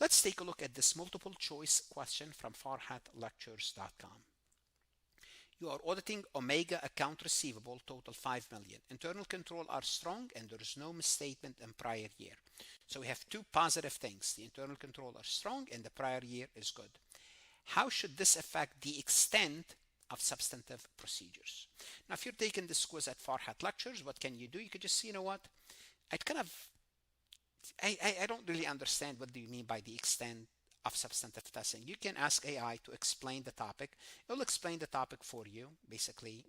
Let's take a look at this multiple choice question from farhatlectures.com. You are auditing Omega account receivable, total 5 million. Internal control are strong and there is no misstatement in prior year. So we have two positive things. The internal control are strong and the prior year is good. How should this affect the extent of substantive procedures? Now, if you're taking this quiz at Farhat Lectures, what can you do? You could just say, you know what? I don't really understand what do you mean by the extent of substantive testing. You can ask AI to explain the topic. It'll explain the topic for you. Basically,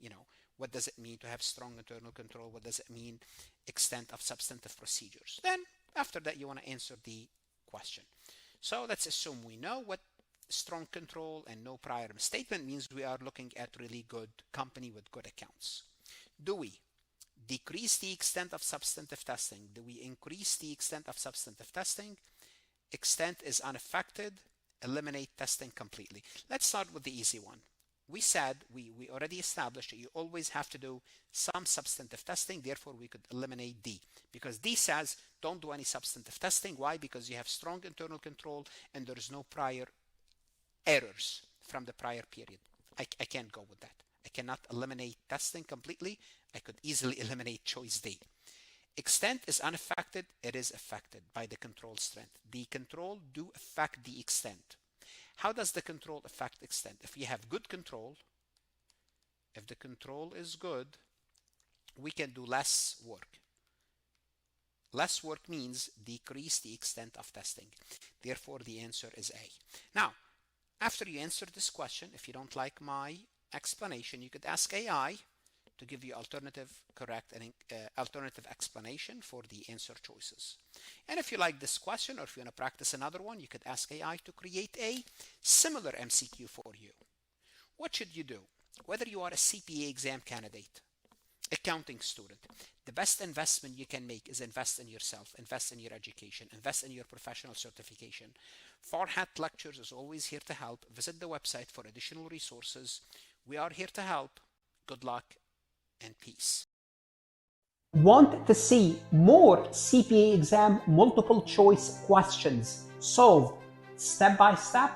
what does it mean to have strong internal control? What does it mean extent of substantive procedures? Then after that, you want to answer the question. So let's assume we know what strong control and no prior misstatement means. We are looking at really good company with good accounts. Do we decrease the extent of substantive testing? Do we increase the extent of substantive testing? Extent is unaffected. Eliminate testing completely. Let's start with the easy one. We said, we already established that you always have to do some substantive testing. Therefore, we could eliminate D, because D says don't do any substantive testing. Why? Because you have strong internal control and there is no prior errors from the prior period. I can't go with that. I cannot eliminate testing completely. I could easily eliminate choice D. Extent is unaffected. It is affected by the control strength. The control do affect the extent. How does the control affect extent? If you have good control, if the control is good, we can do less work. Less work means decrease the extent of testing. Therefore, the answer is A. Now, after you answer this question, if you don't like my explanation, you could ask AI to give you alternative correct and alternative explanation for the answer choices. And if you like this question, or if you want to practice another one, you could ask AI to create a similar MCQ for you. What should you do? Whether you are a CPA exam candidate, accounting student, the best investment you can make is invest in yourself, invest in your education, invest in your professional certification. Farhat Lectures is always here to help. Visit the website for additional resources. We are here to help. Good luck and peace. Want to see more CPA exam multiple choice questions solved step by step?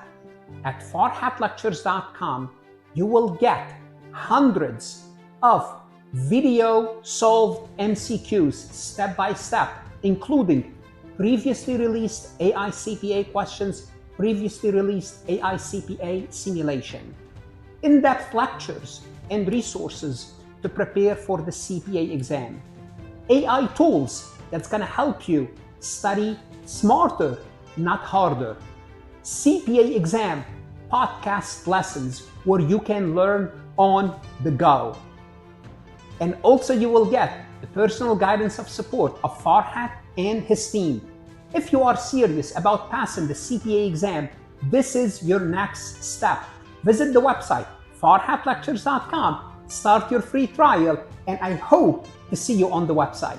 At farhatlectures.com, you will get hundreds of video solved MCQs step by step, including previously released AI CPA questions, previously released AI CPA simulation, in-depth lectures and resources to prepare for the CPA exam, AI tools that's going to help you study smarter, not harder, CPA exam podcast lessons where you can learn on the go. And also you will get the personal guidance of support of Farhat and his team. If you are serious about passing the CPA exam, this is your next step. Visit the website farhatlectures.com, start your free trial, and I hope to see you on the website.